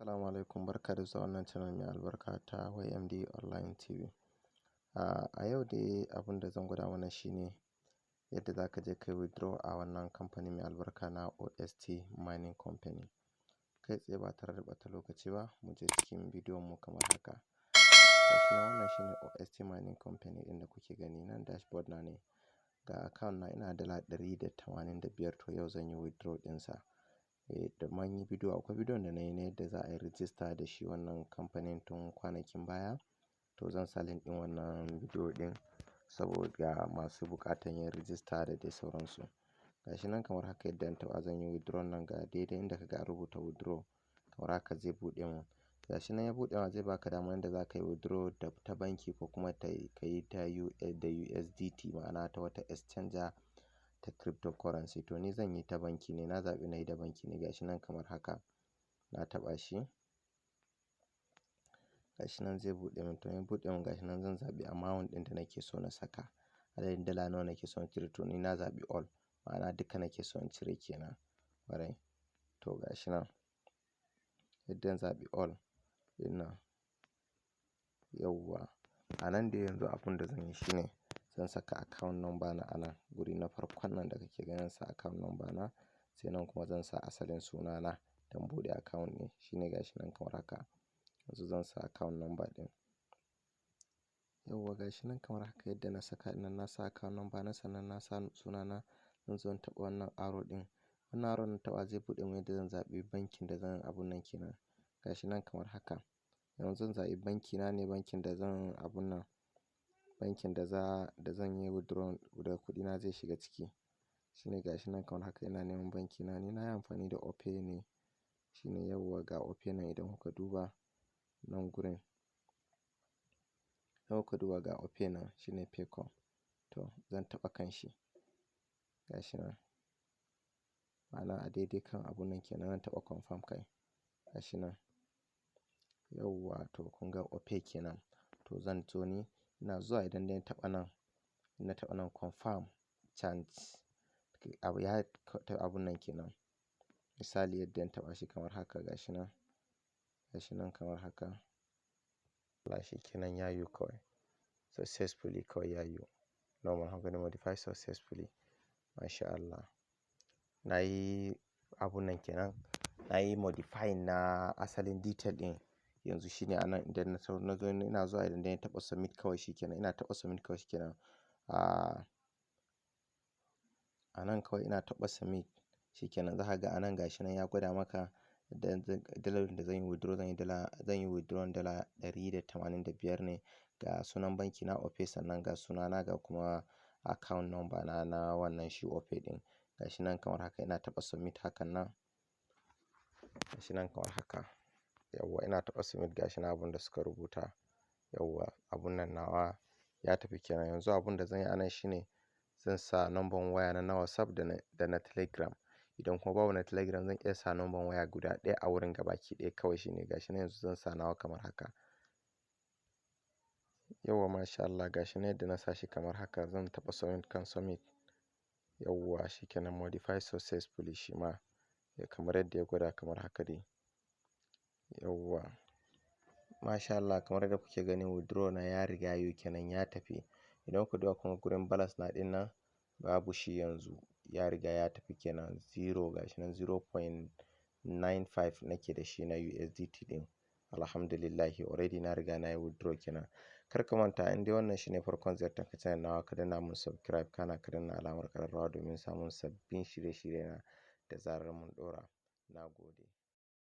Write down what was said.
Assalamu alaikum, barka da zuwa wannan channel mai albarka ta Y.M.D online TV. A yau dai abin da zan gwada mana shine yadda za ka je kai withdraw a wannan kamfani mai albarka na OST Mining Company. Kai tsaye ba tare da ɓata lokaci ba, mu je cikin bidiyon mu kamar haka. Gashi nan wannan shine OST Mining Company ɗin da kuke gani nan dashboard na ne. Ga account na ina dala 185, to yau zan yi withdraw ɗinsa. Da man yi bidiyo, akwai bidiyon da na yi na yadda za a yi rijista da shi wannan kamfanin tun kwanakin baya, to zan sa link ɗin wannan bidiyo ɗin saboda masu buƙatan yin rijista da dai sauransu. Gashi nan kamar haka yadda in taɓa zan yi withdraw nan, ga daidai inda ka ga a rubuta withdraw kamar haka zai buɗe mun. Gashi nan ya buɗe ma, zai baka dama yadda za ka yi withdraw ta banki ko kuma ka yi ta da USDT, ma'ana ta wata exchanger ta cryptocurrency. To ni zan yi ta banki ne, na zaɓi na yi da banki ne. Gashi nan kamar haka na taɓa shi, gashi nan zai buɗe min. To ya buɗe min, gashi nan zan zaɓi amount ɗin da nake so na saka, adadin dala nawa nake so in cire. To ni na zaɓi all, ma'ana duka nake so in cire kenan ƙwarai. To gashi nan yadda na zaɓi all ɗin nan, yauwa. A nan dai yanzu abin da zan yi shine zan saka account number na a nan guri na farkon nan da kake ganin sa, account number na. Sai nan kuma zan sa asalin sunana don buɗe account ne, shine gashi nan kamar haka. Yanzu zan sa account number ɗin, yauwa. Gashi nan kamar haka yadda na saka nan, na sa account number na, sannan na sa sunana. Zan zo in taɓa wannan arrow ɗin, wannan arrow na taɓa zai buɗe min yadda zan zaɓi bankin da zan abun nan kenan. Gashi nan kamar haka. Yanzu zan zaɓi banki na ne, bankin da zan abun nan, bankin da zan yi withdraw da kuɗi na zai shiga ciki. Shine gashi nan kamar haka ina neman banki na, ni na yi amfani da Opay ne. Shine yauwa, ga Opay nan idan kuka duba nan gurin, idan kuka duba ga Opay nan shine Paycom. To zan taɓa kan shi, gashi nan, ma'ana a daidai kan abun nan kenan. Zan taɓa confirm kai, gashi nan, yauwa. To kun ga Opay kenan. To zan zo ni ina zuwa, idan dai na taɓa nan, na taɓa nan confirm change, abu ya taɓa abun nan kenan. Misali yadda na taɓa shi kamar haka, gashi nan, gashi nan kamar haka. Allah shi kenan, ya yiwu kawai successfully, kawai ya yiwu. Normal, I'm gonna modify successfully. Masha Allah. Na yi abun nan kenan, na yi modifying na asalin detail ɗin. Yanzu shine a nan idan na zo ina zuwa, idan dai na taɓa submit kawai shi kenan. Ina taɓa submit kawai shi kenan. A nan kawai ina taɓa submit shi kenan. Za ka ga a nan gashi nan ya gwada maka dalar da zan yi withdraw. Zan yi withdraw dala 185 ne. Ga sunan banki na Opay, sannan ga sunana, ga kuma account number na wannan shi Opay ɗin. Gashi nan kamar haka ina taɓa submit hakan nan. Gashi nan kamar haka, yauwa. Ina taɓa submit, gashi nan abun da suka rubuta, yauwa. Abun nan nawa ya tafi kenan. Yanzu abun da zan yi a nan shine zan sa number waya na WhatsApp da na Telegram. Idan kuma babu na Telegram, zan iya sa number waya guda ɗaya a wurin gabaki ɗaya kawai shine. Gashi nan yanzu zan sa nawa kamar haka, yauwa. Masha Allah, gashi nan yadda na sa shi kamar haka. Zan taɓa submit kan submit, yauwa. Shi kenan, modify successfully shi ma kamar yadda ya gwada kamar haka dai, yauwa. Masha Allah, kamar yadda kuke gani withdraw na ya riga ya yi kenan, ya tafi. Idan ku duba kuma gurin balance na ɗin nan, babu shi yanzu, ya riga ya tafi kenan. Zero, gashi nan 0.95 nake da shi na USDT ɗin. Alhamdulillah, already na riga na yi withdraw kenan. Kar ka manta, in dai wannan shine farkon ziyartar ka channel nawa, ka danna mun subscribe, kana ka danna alamar ƙararrawa domin samun sabbin shirye-shirye na da zarar mun ɗora. Na gode.